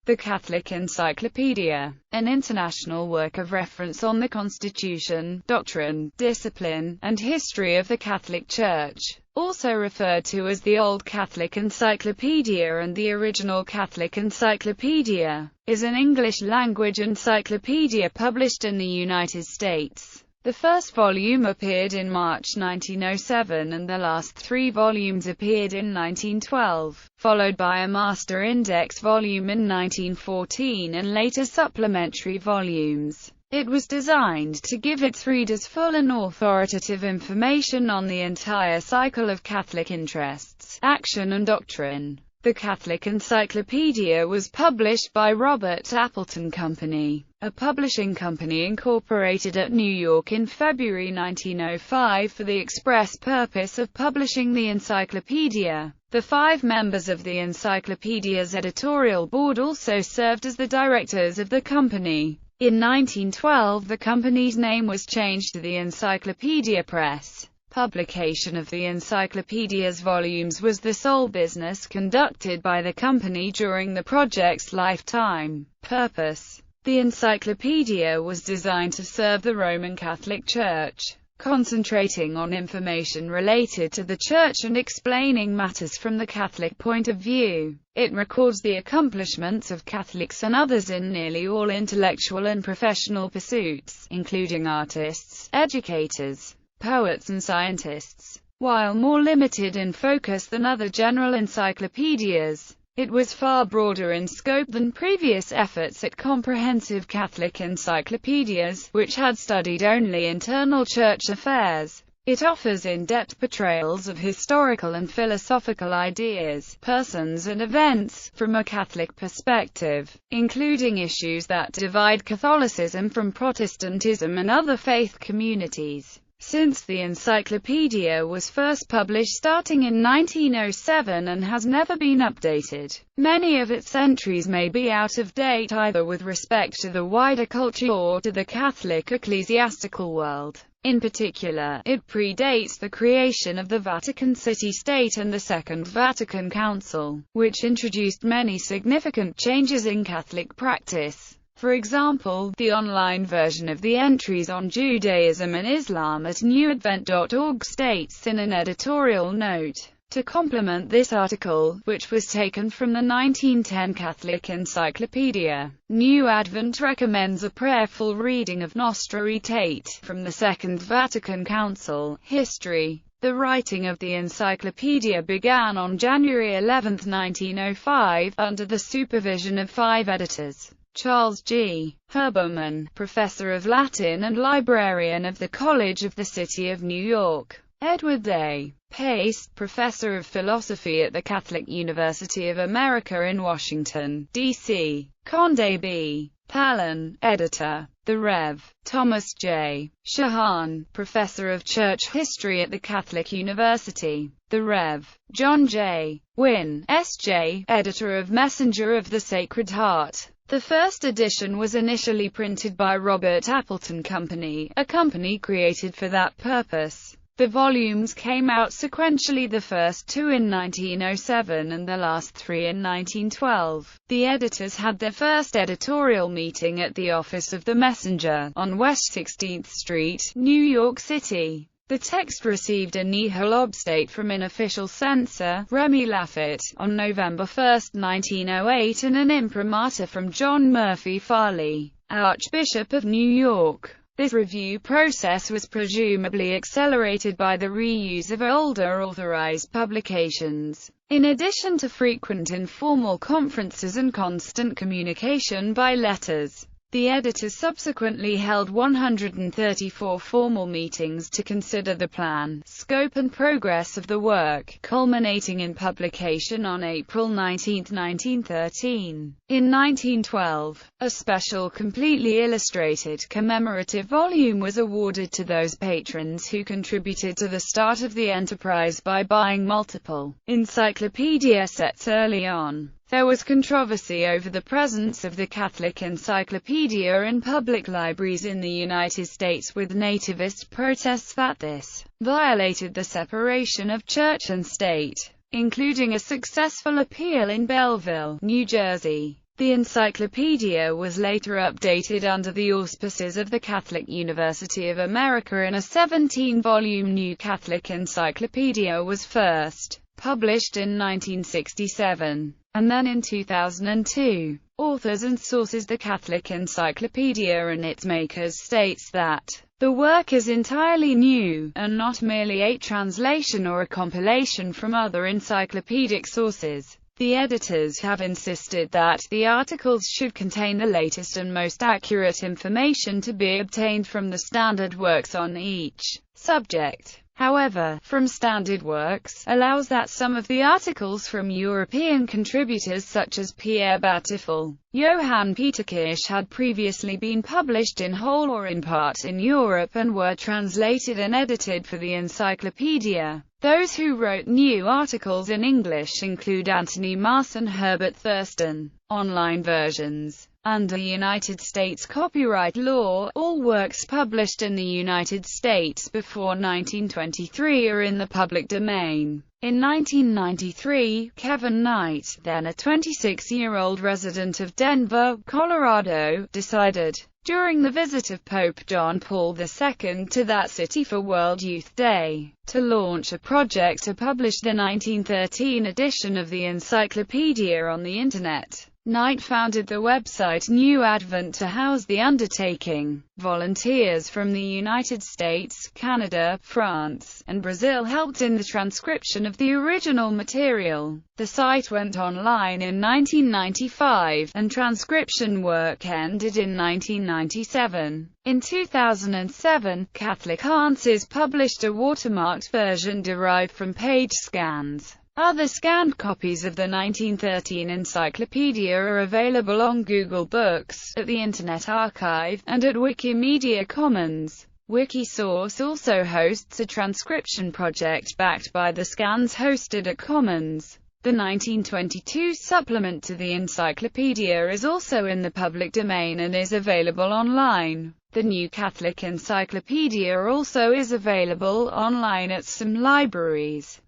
The Catholic Encyclopedia, an international work of reference on the constitution, doctrine, discipline, and history of the Catholic Church, also referred to as the Old Catholic Encyclopedia and the Original Catholic Encyclopedia, is an English-language encyclopedia published in the United States. The first volume appeared in March 1907 and the last 3 volumes appeared in 1912, followed by a master index volume in 1914 and later supplementary volumes. It was designed to give its readers full and authoritative information on the entire cycle of Catholic interests, action and doctrine. The Catholic Encyclopedia was published by Robert Appleton Company, a publishing company incorporated at New York in February 1905 for the express purpose of publishing the encyclopedia. The 5 members of the encyclopedia's editorial board also served as the directors of the company. In 1912, the company's name was changed to the Encyclopedia Press. Publication of the encyclopedia's volumes was the sole business conducted by the company during the project's lifetime. Purpose: the encyclopedia was designed to serve the Roman Catholic Church, concentrating on information related to the Church and explaining matters from the Catholic point of view. It records the accomplishments of Catholics and others in nearly all intellectual and professional pursuits, including artists, educators, poets and scientists. While more limited in focus than other general encyclopedias, it was far broader in scope than previous efforts at comprehensive Catholic encyclopedias, which had studied only internal church affairs. It offers in-depth portrayals of historical and philosophical ideas, persons and events, from a Catholic perspective, including issues that divide Catholicism from Protestantism and other faith communities. Since the encyclopedia was first published starting in 1907 and has never been updated, many of its entries may be out of date either with respect to the wider culture or to the Catholic ecclesiastical world. In particular, it predates the creation of the Vatican City-State and the Second Vatican Council, which introduced many significant changes in Catholic practice. For example, the online version of the entries on Judaism and Islam at newadvent.org states in an editorial note, to complement this article, which was taken from the 1910 Catholic Encyclopedia, New Advent recommends a prayerful reading of Nostra Aetate, from the Second Vatican Council. History. The writing of the encyclopedia began on January 11, 1905, under the supervision of 5 editors. Charles G. Herbermann, professor of Latin and librarian of the College of the City of New York. Edward A. Pace, professor of philosophy at the Catholic University of America in Washington, D.C. Conde B. Palin, editor. The Rev. Thomas J. Shahan, professor of church history at the Catholic University. The Rev. John J. Wynne, S.J., editor of Messenger of the Sacred Heart. The first edition was initially printed by Robert Appleton Company, a company created for that purpose. The volumes came out sequentially, the first 2 in 1907 and the last 3 in 1912. The editors had their first editorial meeting at the office of the Messenger, on West 16th Street, New York City. The text received a nihil obstate from unofficial censor, Remy Lafitte, on November 1, 1908 and an imprimatur from John Murphy Farley, Archbishop of New York. This review process was presumably accelerated by the reuse of older authorized publications. In addition to frequent informal conferences and constant communication by letters, the editors subsequently held 134 formal meetings to consider the plan, scope and progress of the work, culminating in publication on April 19, 1913. In 1912, a special completely illustrated commemorative volume was awarded to those patrons who contributed to the start of the enterprise by buying multiple encyclopedia sets early on. There was controversy over the presence of the Catholic Encyclopedia in public libraries in the United States, with nativist protests that this violated the separation of church and state, including a successful appeal in Belleville, New Jersey. The encyclopedia was later updated under the auspices of the Catholic University of America in a 17-volume New Catholic Encyclopedia was first published in 1967, and then in 2002. Authors and sources. The Catholic Encyclopedia and its makers states that the work is entirely new, and not merely a translation or a compilation from other encyclopedic sources. The editors have insisted that the articles should contain the latest and most accurate information to be obtained from the standard works on each subject. However, From Standard Works allows that some of the articles from European contributors such as Pierre Battiful, Johann Peter Kirsch had previously been published in whole or in part in Europe and were translated and edited for the encyclopedia. Those who wrote new articles in English include Anthony Marrs and Herbert Thurston. Online versions. Under United States copyright law, all works published in the United States before 1923 are in the public domain. In 1993, Kevin Knight, then a 26-year-old resident of Denver, Colorado, decided, during the visit of Pope John Paul II to that city for World Youth Day, to launch a project to publish the 1913 edition of the encyclopedia on the Internet. Knight founded the website New Advent to house the undertaking. Volunteers from the United States, Canada, France, and Brazil helped in the transcription of the original material. The site went online in 1995, and transcription work ended in 1997. In 2007, Catholic Answers published a watermarked version derived from page scans. Other scanned copies of the 1913 encyclopedia are available on Google Books, at the Internet Archive, and at Wikimedia Commons. Wikisource also hosts a transcription project backed by the scans hosted at Commons. The 1922 supplement to the encyclopedia is also in the public domain and is available online. The New Catholic Encyclopedia also is available online at some libraries.